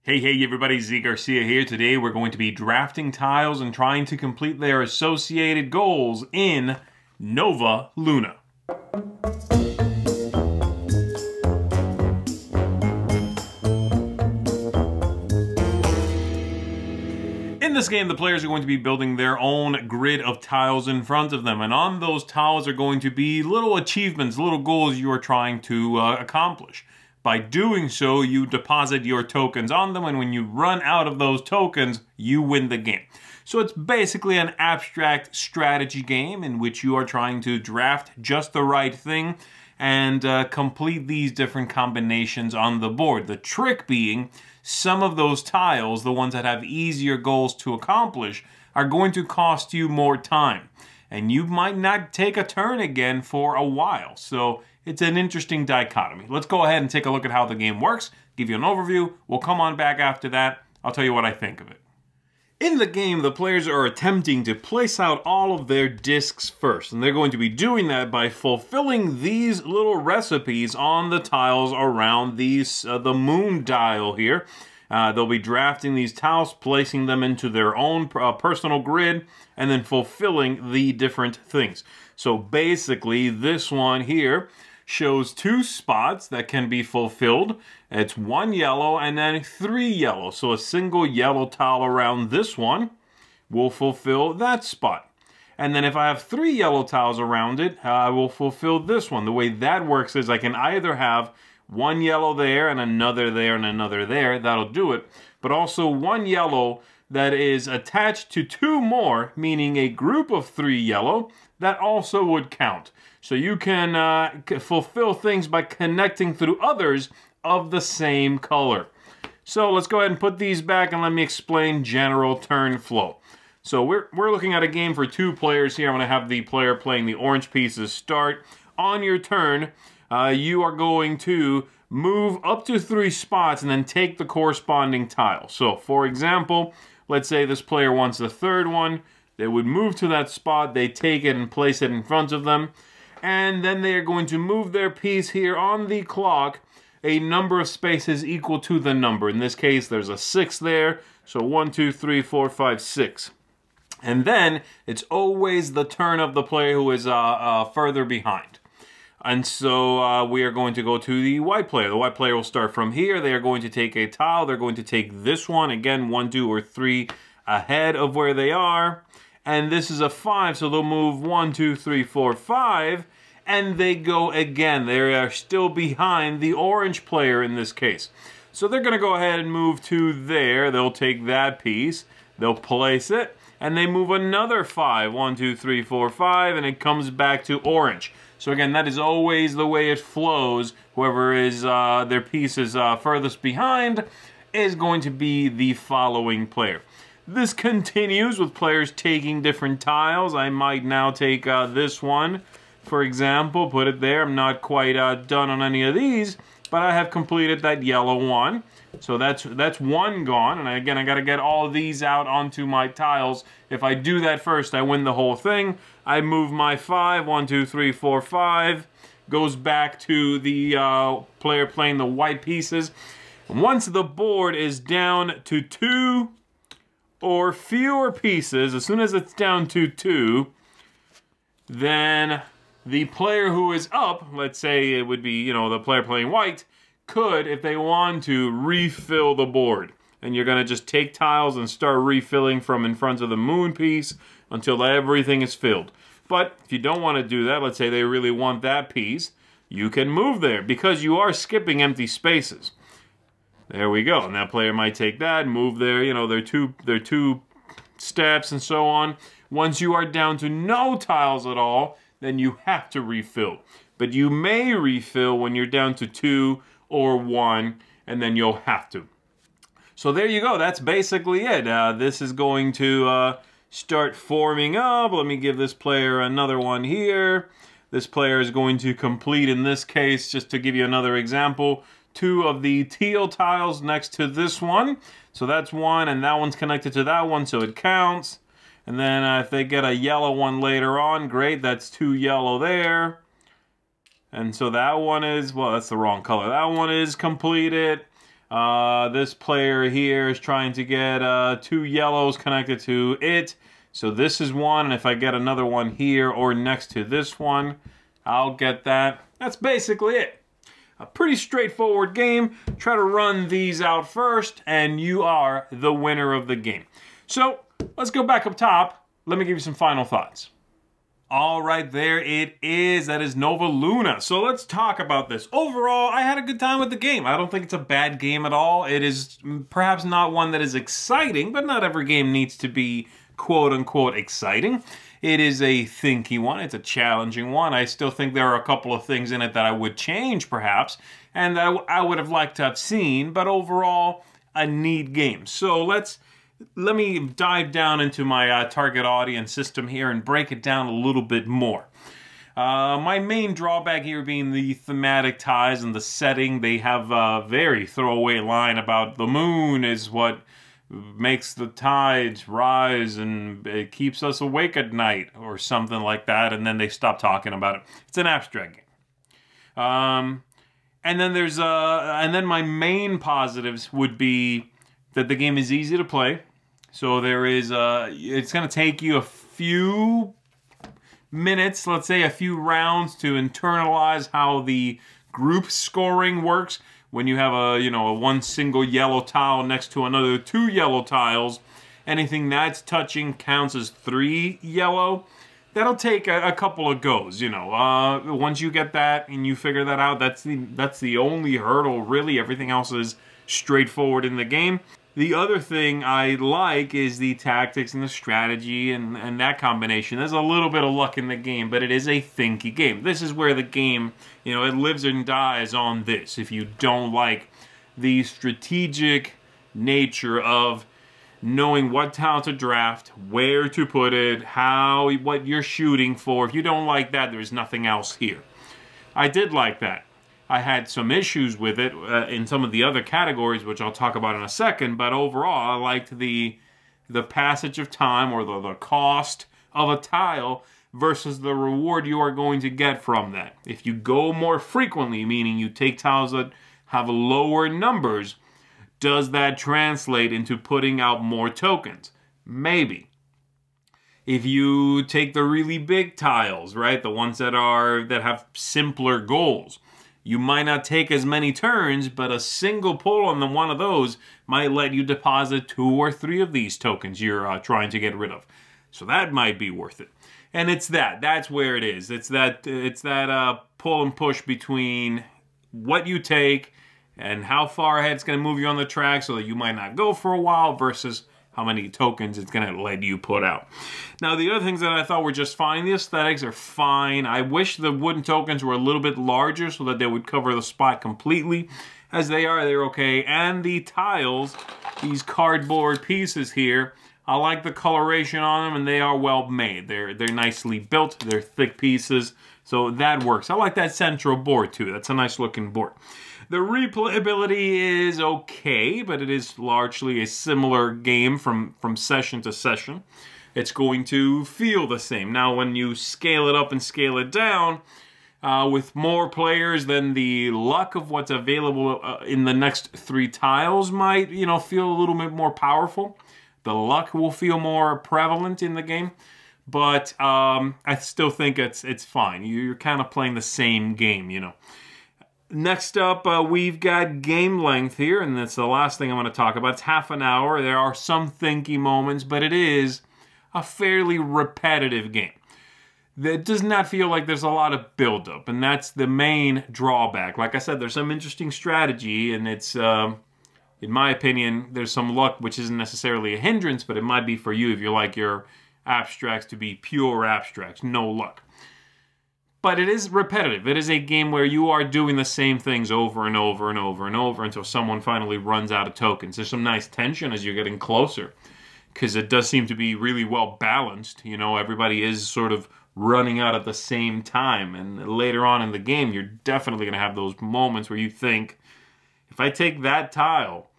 Hey everybody, Garcia here. Today we're going to be drafting tiles and trying to complete their associated goals in Nova Luna. In this game, the players are going to be building their own grid of tiles in front of them, and on those tiles are going to be little achievements, little goals you are trying to accomplish. By doing so, you deposit your tokens on them, and when you run out of those tokens, you win the game. So it's basically an abstract strategy game in which you are trying to draft just the right thing and complete these different combinations on the board. The trick being, some of those tiles, the ones that have easier goals to accomplish, are going to cost you more time. And you might not take a turn again for a while. So it's an interesting dichotomy. Let's go ahead and take a look at how the game works, give you an overview. We'll come on back after that. I'll tell you what I think of it. In the game, the players are attempting to place out all of their discs first, and they're going to be doing that by fulfilling these little recipes on the tiles around these the moon dial here. They'll be drafting these tiles, placing them into their own personal grid, and then fulfilling the different things. So basically, this one here shows 2 spots that can be fulfilled. It's 1 yellow and then 3 yellow. So a single yellow tile around this one will fulfill that spot. And then if I have 3 yellow tiles around it, I will fulfill this one. The way that works is I can either have 1 yellow there and another there and another there. That'll do it. But also 1 yellow that is attached to 2 more, meaning a group of 3 yellow, that also would count. So you can fulfill things by connecting through others of the same color. So let's go ahead and put these back and let me explain general turn flow. So we're looking at a game for 2 players here. I'm going to have the player playing the orange pieces start. On your turn, you are going to move up to 3 spots and then take the corresponding tile. So for example, let's say this player wants the 3rd one. They would move to that spot, they take it and place it in front of them, and then they are going to move their piece here on the clock a number of spaces equal to the number. In this case, there's a 6 there, so 1, 2, 3, 4, 5, 6. And then it's always the turn of the player who is further behind. And so we are going to go to the white player. The white player will start from here. They are going to take a tile. They're going to take this one, again, 1, 2, or 3 ahead of where they are. And this is a 5, so they'll move 1, 2, 3, 4, 5, and they go again. They are still behind the orange player in this case. So they're going to go ahead and move to there. They'll take that piece, they'll place it, and they move another 5. 1, 2, 3, 4, 5, and it comes back to orange. So again, that is always the way it flows. Whoever is their piece is furthest behind is going to be the following player. This continues with players taking different tiles. I might now take this one, for example, put it there. I'm not quite done on any of these, but I have completed that yellow one. So that's one gone, and again, I got to get all of these out onto my tiles. If I do that first, I win the whole thing. I move my 5, 1, 2, 3, 4, 5, goes back to the player playing the white pieces. And once the board is down to 2 or fewer pieces, as soon as it's down to 2, then the player who is up, let's say it would be, the player playing white, could, if they want to, refill the board. And you're going to just take tiles and start refilling from in front of the moon piece until everything is filled. But if you don't want to do that, let's say they really want that piece, you can move there because you are skipping empty spaces. There we go. And that player might take that, move there, their two steps and so on. Once you are down to no tiles at all, then you have to refill. But you may refill when you're down to 2 or 1, and then you'll have to. So there you go. That's basically it. This is going to start forming up. Let me give this player another one here. This player is going to complete, in this case, just to give you another example, 2 of the teal tiles next to this one. So that's 1, and that one's connected to that one, so it counts. And then if they get a yellow one later on, great, that's 2 yellow there. And so that one is, well, that's the wrong color. That one is completed. This player here is trying to get 2 yellows connected to it. So this is one, and if I get another one here or next to this one, I'll get that. That's basically it. A pretty straightforward game. Try to run these out first, and you are the winner of the game. So let's go back up top. Let me give you some final thoughts. All right, there it is. That is Nova Luna. So let's talk about this. Overall, I had a good time with the game. I don't think it's a bad game at all. It is perhaps not one that is exciting, but not every game needs to be quote-unquote exciting. It is a thinky one. It's a challenging one. I still think there are a couple of things in it that I would change, perhaps, and I would have liked to have seen, but overall, a neat game. So let me dive down into my target audience system here and break it down a little bit more. My main drawback here being the thematic ties and the setting. They have a very throwaway line about the moon is what makes the tides rise and it keeps us awake at night or something like that, and then they stop talking about it. It's an abstract game. And then my main positives would be that the game is easy to play. So there is it's going to take you a few minutes, let's say a few rounds, to internalize how the group scoring works. When you have a one single yellow tile next to another 2 yellow tiles, anything that's touching counts as 3 yellow. That'll take a couple of goes, Once you get that and you figure that out, that's the only hurdle, really. Everything else is straightforward in the game. The other thing I like is the tactics and the strategy and that combination. There's a little bit of luck in the game, but it is a thinky game. This is where the game, it lives and dies on this. If you don't like the strategic nature of knowing what tile to draft, where to put it, what you're shooting for, if you don't like that, there's nothing else here. I did like that. I had some issues with it in some of the other categories, which I'll talk about in a second, but overall, I liked the passage of time or the cost of a tile versus the reward you are going to get from that. If you go more frequently, meaning you take tiles that have lower numbers, does that translate into putting out more tokens? Maybe. If you take the really big tiles, right, the ones that have simpler goals, you might not take as many turns, but a single pull on one of those might let you deposit 2 or 3 of these tokens you're trying to get rid of. So that might be worth it. And that's where it is. It's that pull and push between what you take and how far ahead it's going to move you on the track so that you might not go for a while versus how many tokens it's going to let you put out. Now, the other things that I thought were just fine, the aesthetics are fine. I wish the wooden tokens were a little bit larger so that they would cover the spot completely. As they are, they're okay. And the tiles, these cardboard pieces here, I like the coloration on them, and they are well made. They're nicely built. They're thick pieces, so that works. I like that central board, too. That's a nice looking board. The replayability is okay, but it is largely a similar game from session to session. It's going to feel the same. Now, when you scale it up and scale it down, with more players, then the luck of what's available in the next 3 tiles might, feel a little bit more powerful. The luck will feel more prevalent in the game, but I still think it's fine. You're kind of playing the same game, Next up, we've got game length here, and that's the last thing I'm going to talk about. It's half an hour. There are some thinky moments, but it is a fairly repetitive game. It does not feel like there's a lot of build-up, and that's the main drawback. Like I said, there's some interesting strategy, and it's, in my opinion, there's some luck, which isn't necessarily a hindrance, but it might be for you if you like your abstracts to be pure abstracts, no luck. But it is repetitive. It is a game where you are doing the same things over and over and over and over until someone finally runs out of tokens. There's some nice tension as you're getting closer, because it does seem to be really well balanced. Everybody is sort of running out at the same time. And later on in the game, you're definitely going to have those moments where you think, if I take that tile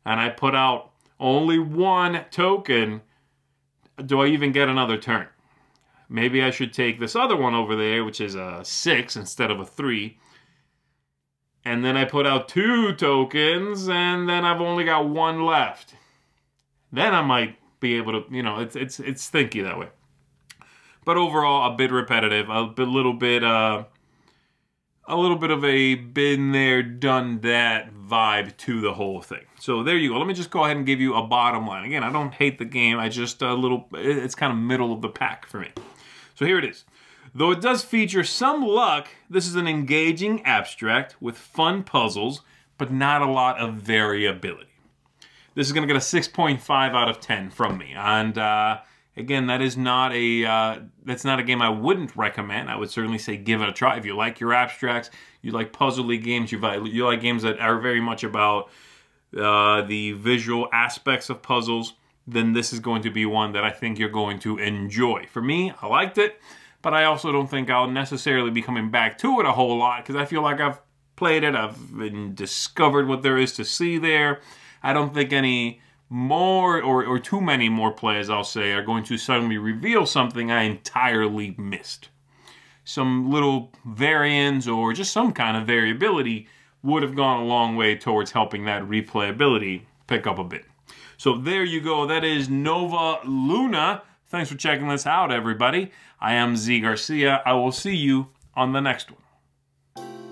and I put out only 1 token, do I even get another turn? Maybe I should take this other one over there, which is a 6 instead of a 3. And then I put out 2 tokens, and then I've only got 1 left. Then I might be able to, you know, it's stinky that way. But overall, a bit repetitive, a little bit of a been there, done that vibe to the whole thing. So there you go. Let me just go ahead and give you a bottom line. Again, I don't hate the game. I just it's kind of middle of the pack for me. So here it is. Though it does feature some luck, this is an engaging abstract with fun puzzles, but not a lot of variability. This is going to get a 6.5 out of 10 from me. And again, that's not a game I wouldn't recommend. I would certainly say give it a try. If you like your abstracts, you like puzzle-y games, you like games that are very much about the visual aspects of puzzles, then this is going to be one that I think you're going to enjoy. For me, I liked it. But I also don't think I'll necessarily be coming back to it a whole lot because I feel like I've played it, I've discovered what there is to see there. I don't think any more or too many more players, I'll say, are going to suddenly reveal something I entirely missed. Some little variants or just some kind of variability would have gone a long way towards helping that replayability pick up a bit. So there you go. That is Nova Luna. Thanks for checking this out, everybody. I am Z Garcia. I will see you on the next one.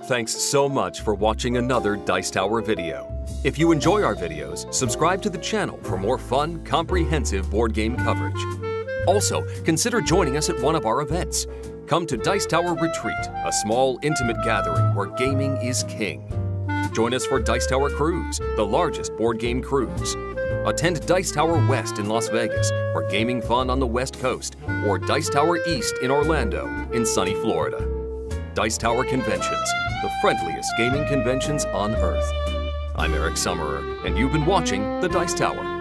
Thanks so much for watching another Dice Tower video. If you enjoy our videos, subscribe to the channel for more fun, comprehensive board game coverage. Also, consider joining us at one of our events. Come to Dice Tower Retreat, a small, intimate gathering where gaming is king. Join us for Dice Tower Cruise, the largest board game cruise. Attend Dice Tower West in Las Vegas for gaming fun on the West Coast, or Dice Tower East in Orlando in sunny Florida. Dice Tower Conventions, the friendliest gaming conventions on Earth. I'm Eric Summerer, and you've been watching The Dice Tower.